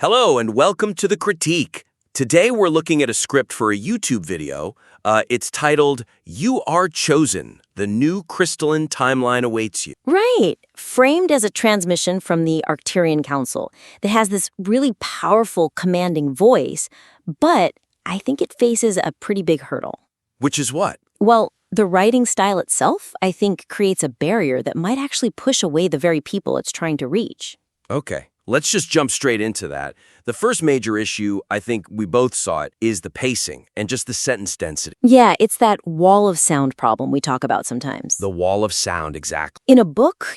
Hello and welcome to The Critique. Today we're looking at a script for a YouTube video. It's titled, You Are Chosen. The new crystalline timeline awaits you. Right. Framed as a transmission from the Arcturian Council that has this really powerful, commanding voice, but I think it faces a pretty big hurdle. Which is what? Well, the writing style itself, I think, creates a barrier that might actually push away the very people it's trying to reach. Okay, let's just jump straight into that. The first major issue, I think we both saw it, is the pacing and just the sentence density. Yeah, it's that wall of sound problem we talk about sometimes. The wall of sound, exactly. In a book,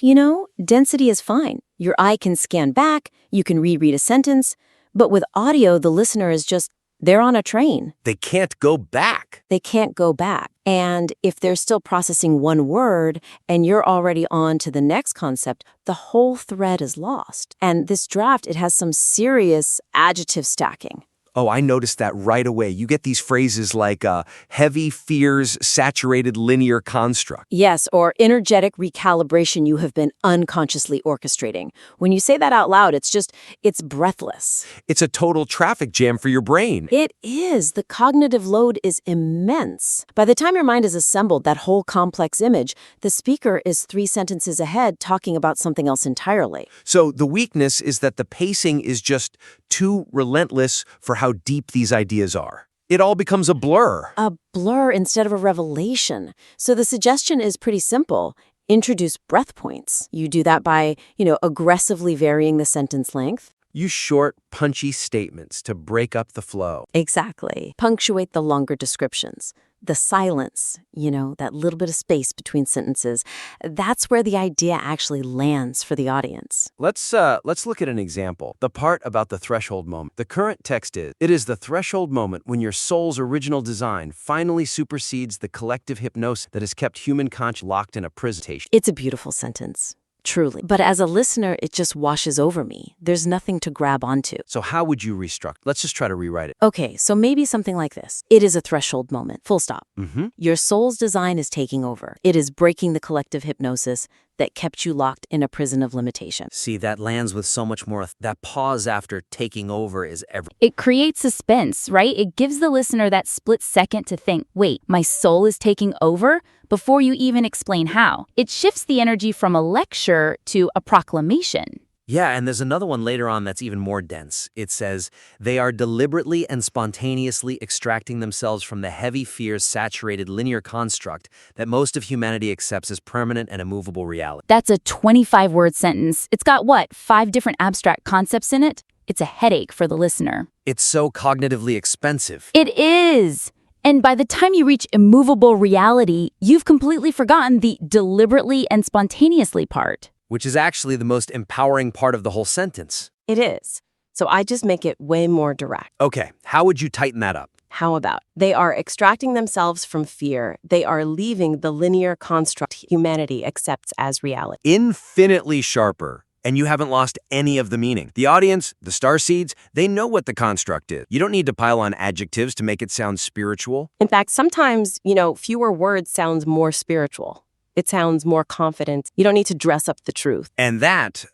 density is fine. Your eye can scan back, you can reread a sentence, but with audio, the listener is just, they're on a train. They can't go back. They can't go back. And if they're still processing one word and you're already on to the next concept, the whole thread is lost. And this draft, it has some serious adjective stacking. Oh, I noticed that right away. You get these phrases like heavy fears, saturated linear construct. Yes, or energetic recalibration you have been unconsciously orchestrating. When you say that out loud, it's breathless. It's a total traffic jam for your brain. It is. The cognitive load is immense. By the time your mind has assembled that whole complex image, the speaker is 3 sentences ahead talking about something else entirely. So the weakness is that the pacing is just too relentless for how deep these ideas are. It all becomes a blur. A blur instead of a revelation. So the suggestion is pretty simple. Introduce breath points. You do that by, aggressively varying the sentence length. Use short, punchy statements to break up the flow. Exactly. Punctuate the longer descriptions. The silence, that little bit of space between sentences, that's where the idea actually lands for the audience. Let's look at an example. The part about the threshold moment. The current text is, it is the threshold moment when your soul's original design finally supersedes the collective hypnosis that has kept human conscience locked in a prison. It's a beautiful sentence. Truly. But as a listener, it just washes over me. There's nothing to grab onto. So how would you restructure? Let's just try to rewrite it. Okay, so maybe something like this. It is a threshold moment. Full stop. Your soul's design is taking over. It is breaking the collective hypnosis that kept you locked in a prison of limitation. See, that lands with so much more. That pause after taking over is everything. It creates suspense, right? It gives the listener that split second to think, wait, my soul is taking over? Before you even explain how. It shifts the energy from a lecture to a proclamation. Yeah, and there's another one later on that's even more dense. It says, they are deliberately and spontaneously extracting themselves from the heavy fears saturated linear construct that most of humanity accepts as permanent and immovable reality. That's a 25-word sentence. It's got, 5 different abstract concepts in it? It's a headache for the listener. It's so cognitively expensive. It is! And by the time you reach immovable reality, you've completely forgotten the deliberately and spontaneously part. Which is actually the most empowering part of the whole sentence. It is. So I just make it way more direct. Okay, how would you tighten that up? How about, they are extracting themselves from fear. They are leaving the linear construct humanity accepts as reality. Infinitely sharper. And you haven't lost any of the meaning. The audience, the starseeds, they know what the construct is. You don't need to pile on adjectives to make it sound spiritual. In fact, sometimes, fewer words sounds more spiritual. It sounds more confident. You don't need to dress up the truth. And that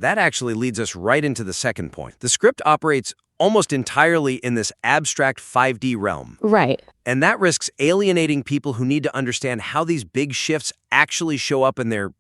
actually leads us right into the second point. The script operates almost entirely in this abstract 5D realm. Right. And that risks alienating people who need to understand how these big shifts actually show up in their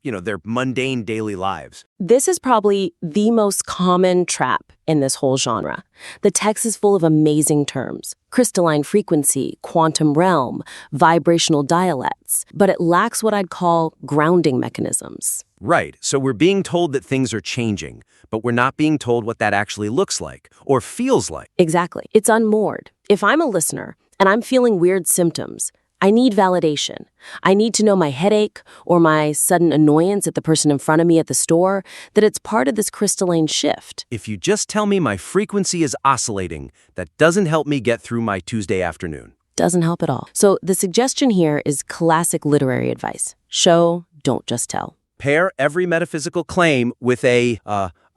mundane daily lives. This is probably the most common trap in this whole genre. The text is full of amazing terms: crystalline frequency, quantum realm, vibrational dialects, but it lacks what I'd call grounding mechanisms. Right. So we're being told that things are changing, but we're not being told what that actually looks like or feels like. Exactly. It's unmoored. If I'm a listener and I'm feeling weird symptoms, I need validation. I need to know my headache or my sudden annoyance at the person in front of me at the store, that it's part of this crystalline shift. If you just tell me my frequency is oscillating, that doesn't help me get through my Tuesday afternoon. Doesn't help at all. So the suggestion here is classic literary advice. Show, don't just tell. Pair every metaphysical claim with a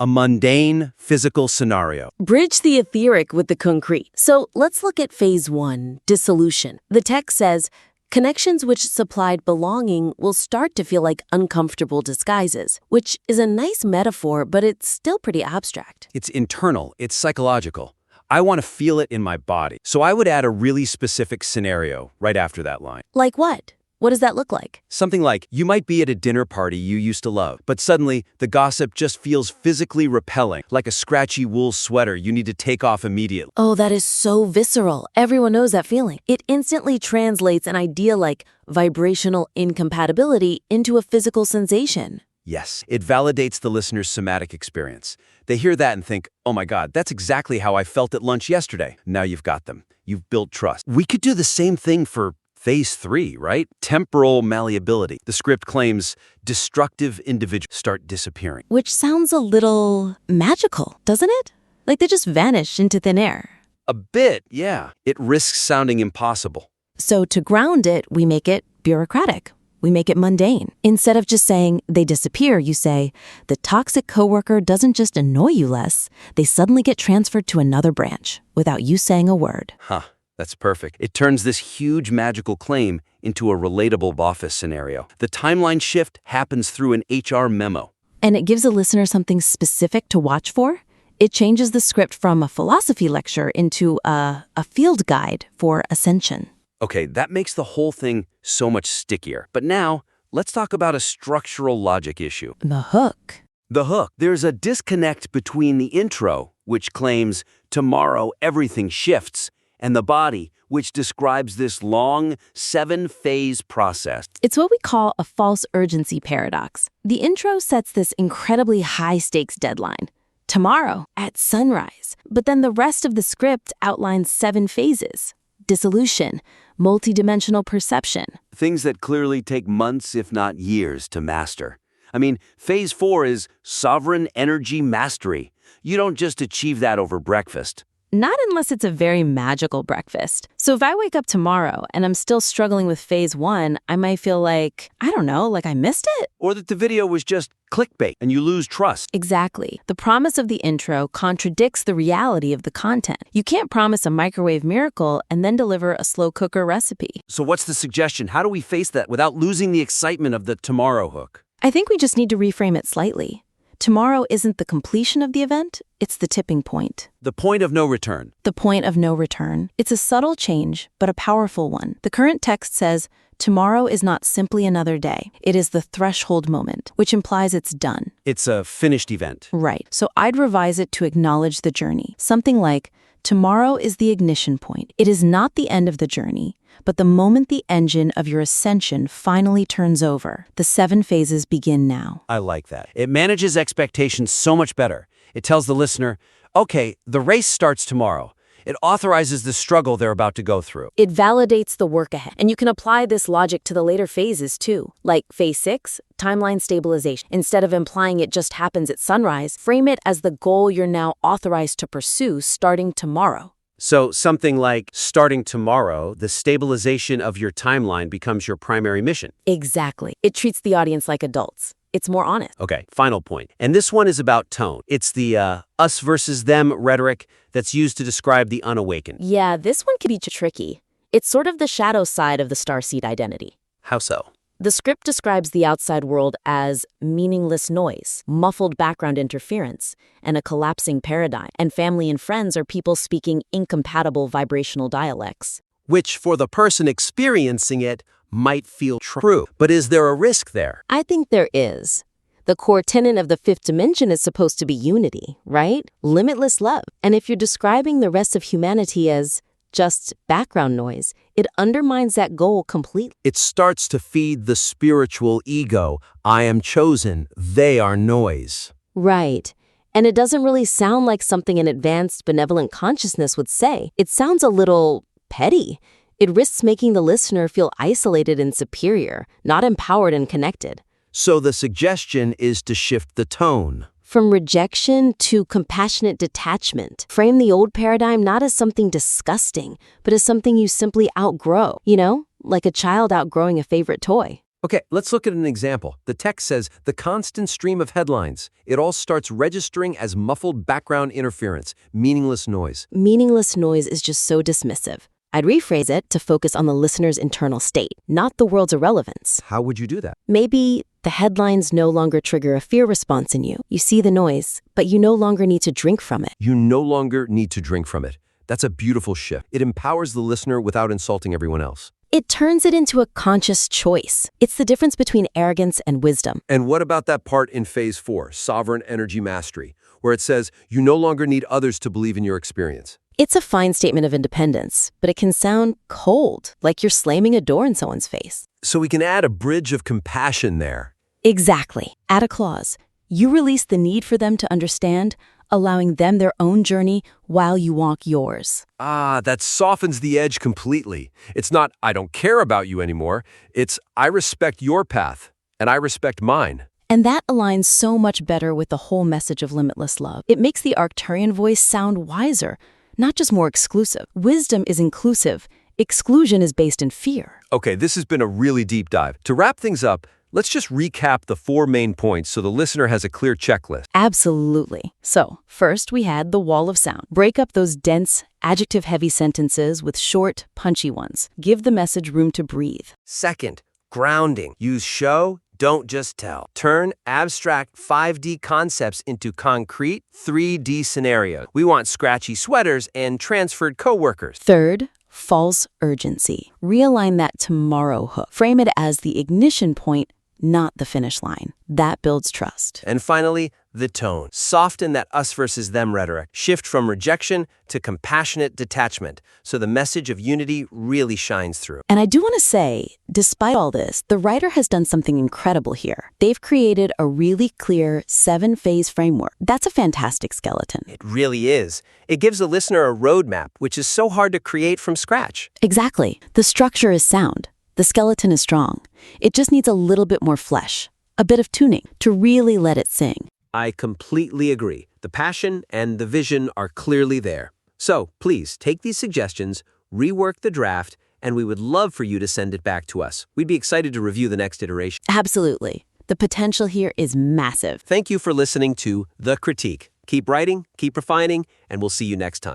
mundane physical scenario. Bridge the etheric with the concrete. So let's look at phase 1, dissolution. The text says, Connections which supplied belonging will start to feel like uncomfortable disguises, which is a nice metaphor, but it's still pretty abstract. It's internal, it's psychological. I want to feel it in my body. So I would add a really specific scenario right after that line. Like what? What does that look like? Something like, you might be at a dinner party you used to love, but suddenly the gossip just feels physically repelling, like a scratchy wool sweater you need to take off immediately. Oh, that is so visceral. Everyone knows that feeling. It instantly translates an idea like vibrational incompatibility into a physical sensation. Yes, it validates the listener's somatic experience. They hear that and think, oh my God, that's exactly how I felt at lunch yesterday. Now you've got them. You've built trust. We could do the same thing for Phase 3, right? Temporal malleability. The script claims destructive individuals start disappearing. Which sounds a little magical, doesn't it? Like they just vanish into thin air. A bit, yeah. It risks sounding impossible. So to ground it, we make it bureaucratic. We make it mundane. Instead of just saying they disappear, you say the toxic coworker doesn't just annoy you less, they suddenly get transferred to another branch without you saying a word. Huh. That's perfect. It turns this huge magical claim into a relatable office scenario. The timeline shift happens through an HR memo. And it gives a listener something specific to watch for. It changes the script from a philosophy lecture into a field guide for ascension. Okay, that makes the whole thing so much stickier. But now, let's talk about a structural logic issue. The hook. The hook. There's a disconnect between the intro, which claims tomorrow everything shifts, and the body, which describes this long, 7-phase process. It's what we call a false urgency paradox. The intro sets this incredibly high-stakes deadline, tomorrow at sunrise. But then the rest of the script outlines 7 phases. Dissolution, multidimensional perception. Things that clearly take months, if not years, to master. I mean, Phase 4 is sovereign energy mastery. You don't just achieve that over breakfast. Not unless it's a very magical breakfast. So if I wake up tomorrow and I'm still struggling with Phase 1, I might feel like, I don't know, like I missed it? Or that the video was just clickbait and you lose trust. Exactly. The promise of the intro contradicts the reality of the content. You can't promise a microwave miracle and then deliver a slow cooker recipe. So what's the suggestion? How do we face that without losing the excitement of the tomorrow hook? I think we just need to reframe it slightly. Tomorrow isn't the completion of the event, it's the tipping point. The point of no return. The point of no return. It's a subtle change, but a powerful one. The current text says, tomorrow is not simply another day. It is the threshold moment, which implies it's done. It's a finished event. Right. So I'd revise it to acknowledge the journey. Something like, tomorrow is the ignition point. It is not the end of the journey, but the moment the engine of your ascension finally turns over. The 7 phases begin now. I like that. It manages expectations so much better. It tells the listener, okay, the race starts tomorrow. It authorizes the struggle they're about to go through. It validates the work ahead. And you can apply this logic to the later phases too, like Phase 6, timeline stabilization. Instead of implying it just happens at sunrise, frame it as the goal you're now authorized to pursue starting tomorrow. So something like, starting tomorrow, the stabilization of your timeline becomes your primary mission. Exactly. It treats the audience like adults. It's more honest. Okay, final point. And this one is about tone. It's the us versus them rhetoric that's used to describe the unawakened. Yeah, this one can be tricky. It's sort of the shadow side of the starseed identity. How so? The script describes the outside world as meaningless noise, muffled background interference, and a collapsing paradigm. And family and friends are people speaking incompatible vibrational dialects. Which, for the person experiencing it, might feel true. But is there a risk there? I think there is. The core tenet of the 5th dimension is supposed to be unity, right? Limitless love. And if you're describing the rest of humanity as just background noise, it undermines that goal completely. It starts to feed the spiritual ego. I am chosen. They are noise. Right. And it doesn't really sound like something an advanced benevolent consciousness would say. It sounds a little petty. It risks making the listener feel isolated and superior, not empowered and connected. So the suggestion is to shift the tone. From rejection to compassionate detachment. Frame the old paradigm not as something disgusting, but as something you simply outgrow. You know, like a child outgrowing a favorite toy. Okay, let's look at an example. The text says, the constant stream of headlines. It all starts registering as muffled background interference, meaningless noise. Meaningless noise is just so dismissive. I'd rephrase it to focus on the listener's internal state, not the world's irrelevance. How would you do that? Maybe the headlines no longer trigger a fear response in you. You see the noise, but you no longer need to drink from it. You no longer need to drink from it. That's a beautiful shift. It empowers the listener without insulting everyone else. It turns it into a conscious choice. It's the difference between arrogance and wisdom. And what about that part in Phase 4, Sovereign Energy Mastery, where it says you no longer need others to believe in your experience? It's a fine statement of independence, but it can sound cold, like you're slamming a door in someone's face. So we can add a bridge of compassion there. Exactly. Add a clause. You release the need for them to understand, allowing them their own journey while you walk yours. That softens the edge completely. It's not, I don't care about you anymore. It's, I respect your path, and I respect mine. And that aligns so much better with the whole message of limitless love. It makes the Arcturian voice sound wiser, not just more exclusive. Wisdom is inclusive. Exclusion is based in fear. Okay, this has been a really deep dive. To wrap things up, let's just recap the 4 main points so the listener has a clear checklist. Absolutely. So, first we had the wall of sound. Break up those dense, adjective-heavy sentences with short, punchy ones. Give the message room to breathe. Second, grounding. Use show, don't just tell. Turn abstract 5D concepts into concrete 3D scenarios. We want scratchy sweaters and transferred coworkers. Third, false urgency. Realign that tomorrow hook. Frame it as the ignition point, not the finish line. That builds trust. And finally, the tone. Soften that us versus them rhetoric. Shift from rejection to compassionate detachment, so the message of unity really shines through. And I do want to say, despite all this, the writer has done something incredible here. They've created a really clear 7-phase framework. That's a fantastic skeleton. It really is. It gives the listener a roadmap, which is so hard to create from scratch. Exactly. The structure is sound. The skeleton is strong. It just needs a little bit more flesh, a bit of tuning, to really let it sing. I completely agree. The passion and the vision are clearly there. So please take these suggestions, rework the draft, and we would love for you to send it back to us. We'd be excited to review the next iteration. Absolutely. The potential here is massive. Thank you for listening to The Critique. Keep writing, keep refining, and we'll see you next time.